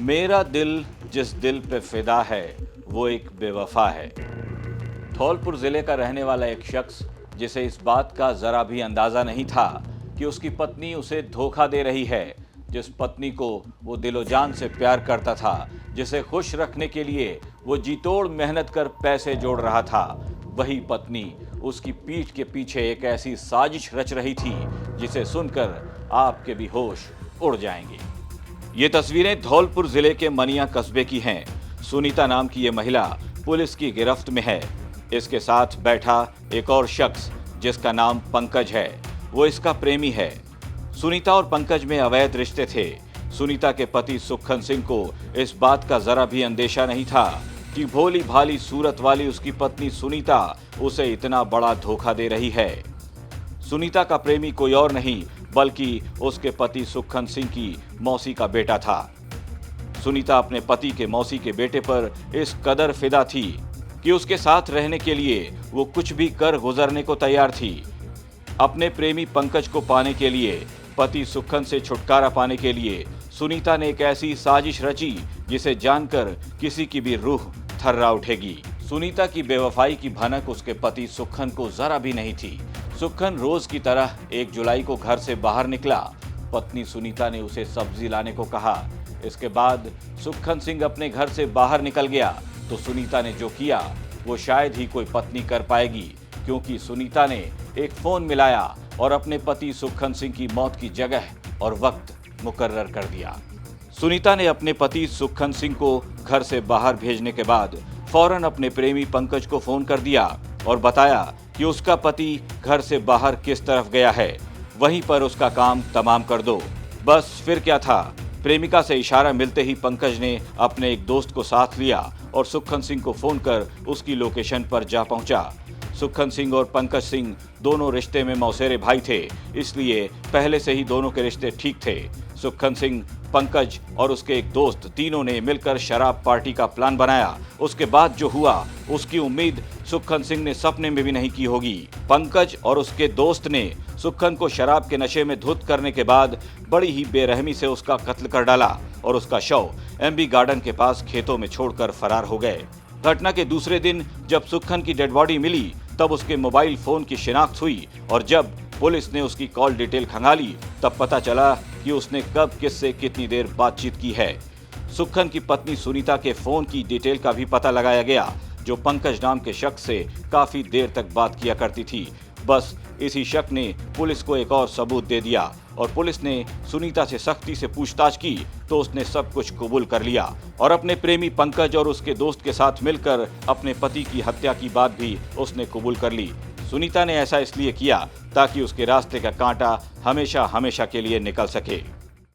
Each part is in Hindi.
मेरा दिल जिस दिल पे फिदा है वो एक बेवफा है। धौलपुर जिले का रहने वाला एक शख्स जिसे इस बात का जरा भी अंदाजा नहीं था कि उसकी पत्नी उसे धोखा दे रही है। जिस पत्नी को वो दिलो जान से प्यार करता था, जिसे खुश रखने के लिए वो जी तोड़ मेहनत कर पैसे जोड़ रहा था, वही पत्नी उसकी पीठ के पीछे एक ऐसी साजिश रच रही थी जिसे सुनकर आपके भी होश उड़ जाएंगे। ये तस्वीरें धौलपुर जिले के मनिया कस्बे की हैं। सुनीता नाम की ये महिला पुलिस की गिरफ्त में है। इसके साथ बैठा एक और शख्स जिसका नाम पंकज है, वो इसका प्रेमी है। सुनीता और पंकज में अवैध रिश्ते थे। सुनीता के पति सुखन सिंह को इस बात का जरा भी अंदेशा नहीं था कि भोली भाली सूरत वाली उसकी पत्नी सुनीता उसे इतना बड़ा धोखा दे रही है। सुनीता का प्रेमी कोई और नहीं बल्कि उसके पति सुखन सिंह की मौसी का बेटा था। सुनीता अपने पति के मौसी के बेटे पर इस कदर फिदा थी कि उसके साथ रहने के लिए वो कुछ भी कर गुजरने को तैयार थी। अपने प्रेमी पंकज को पाने के लिए, पति सुखन से छुटकारा पाने के लिए सुनीता ने एक ऐसी साजिश रची जिसे जानकर किसी की भी रूह थर्रा उठेगी। सुनीता की बेवफाई की भनक उसके पति सुखन को जरा भी नहीं थी। सुखन रोज की तरह 1 जुलाई को घर से बाहर निकला। पत्नी सुनीता ने उसे सब्जी लाने को कहा। इसके बाद सुखन सिंह अपने घर से बाहर निकल गया तो सुनीता ने जो किया वो शायद ही कोई पत्नी कर पाएगी, क्योंकि सुनीता ने एक फोन मिलाया और अपने पति सुखन सिंह की मौत की जगह और वक्त मुकर्रर कर दिया। सुनीता ने अपने पति सुखन सिंह को घर से बाहर भेजने के बाद फौरन अपने प्रेमी पंकज को फोन कर दिया और बताया कि उसका पति घर से बाहर किस तरफ गया है, वहीं पर उसका काम तमाम कर दो। बस फिर क्या था, प्रेमिका से इशारा मिलते ही पंकज ने अपने एक दोस्त को साथ लिया और सुखन सिंह को फोन कर उसकी लोकेशन पर जा पहुंचा। सुखन सिंह और पंकज सिंह दोनों रिश्ते में मौसेरे भाई थे, इसलिए पहले से ही दोनों के रिश्ते ठीक थे। सुखन सिंह, पंकज और उसके एक दोस्त तीनों ने मिलकर शराब पार्टी का प्लान बनाया। उसके बाद जो हुआ उसकी उम्मीद सुखन सिंह ने सपने में भी नहीं की होगी। पंकज और उसके दोस्त ने सुखन को शराब के नशे में धुत करने के बाद बड़ी ही बेरहमी से उसका कत्ल कर डाला और उसका शव एमबी गार्डन के पास खेतों में छोड़कर फरार हो गए। घटना के दूसरे दिन जब सुखन की डेड बॉडी मिली तब उसके मोबाइल फोन की शिनाख्त हुई और जब पुलिस ने उसकी कॉल डिटेल खंगाली तब पता चला कि उसने कब किससे कितनी देर बातचीत की है। सुखन की पत्नी सुनीता के फोन की डिटेल का भी पता लगाया गया, जो पंकज नाम के शख्स से काफी देर तक बात किया करती थी। बस इसी शक ने पुलिस को एक और सबूत दे दिया और पुलिस ने सुनीता से सख्ती से पूछताछ की तो उसने सब कुछ कबूल कर लिया और अपने प्रेमी पंकज और उसके दोस्त के साथ मिलकर अपने पति की हत्या की बात भी उसने कबूल कर ली। सुनीता ने ऐसा इसलिए किया ताकि उसके रास्ते का कांटा हमेशा हमेशा के लिए निकल सके।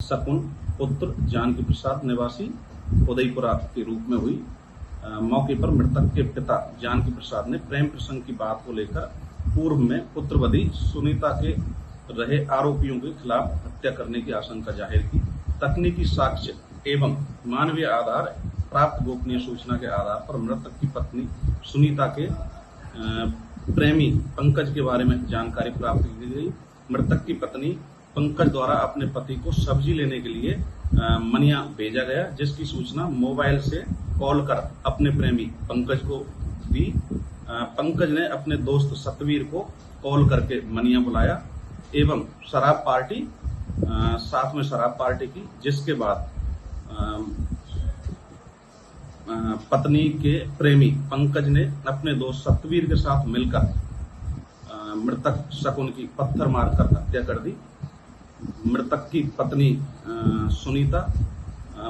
शकुन पुत्र जानकी प्रसाद निवासी उदयपुरा के रूप में हुई। मौके पर मृतक के पिता जानकी प्रसाद ने प्रेम प्रसंग की बात को लेकर पूर्व में पुत्रवधी सुनीता के रहे आरोपियों के खिलाफ हत्या करने की आशंका जाहिर की। तकनीकी साक्ष्य एवं मानवीय आधार प्राप्त गोपनीय सूचना के आधार पर मृतक की पत्नी सुनीता के प्रेमी पंकज के बारे में जानकारी प्राप्त की गई। मृतक की पत्नी पंकज द्वारा अपने पति को सब्जी लेने के लिए मनिया भेजा गया, जिसकी सूचना मोबाइल से कॉल कर अपने प्रेमी पंकज को दी। पंकज ने अपने दोस्त सतवीर को कॉल करके मनिया बुलाया एवं साथ में शराब पार्टी की, जिसके बाद पत्नी के प्रेमी पंकज ने अपने दोस्त सतवीर के साथ मिलकर मृतक शकुन की पत्थर मारकर हत्या कर दी। मृतक की पत्नी सुनीता,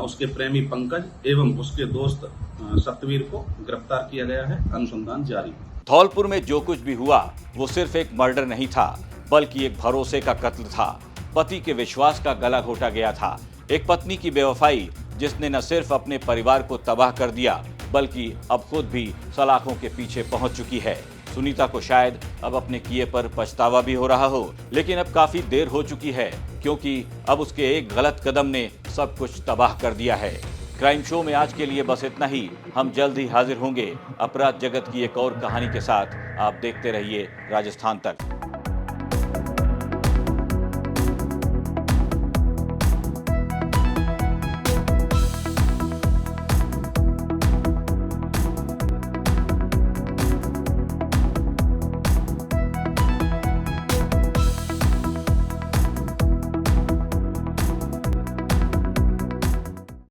उसके प्रेमी पंकज एवं उसके दोस्त सतवीर को गिरफ्तार किया गया है। अनुसंधान जारी। धौलपुर में जो कुछ भी हुआ वो सिर्फ एक मर्डर नहीं था बल्कि एक भरोसे का कत्ल था। पति के विश्वास का गला घोटा गया था। एक पत्नी की बेवफाई जिसने न सिर्फ अपने परिवार को तबाह कर दिया बल्कि अब खुद भी सलाखों के पीछे पहुंच चुकी है। सुनीता को शायद अब अपने किए पर पछतावा भी हो रहा हो, लेकिन अब काफी देर हो चुकी है क्योंकि अब उसके एक गलत कदम ने सब कुछ तबाह कर दिया है। क्राइम शो में आज के लिए बस इतना ही। हम जल्द ही हाजिर होंगे अपराध जगत की एक और कहानी के साथ। आप देखते रहिए राजस्थान तक।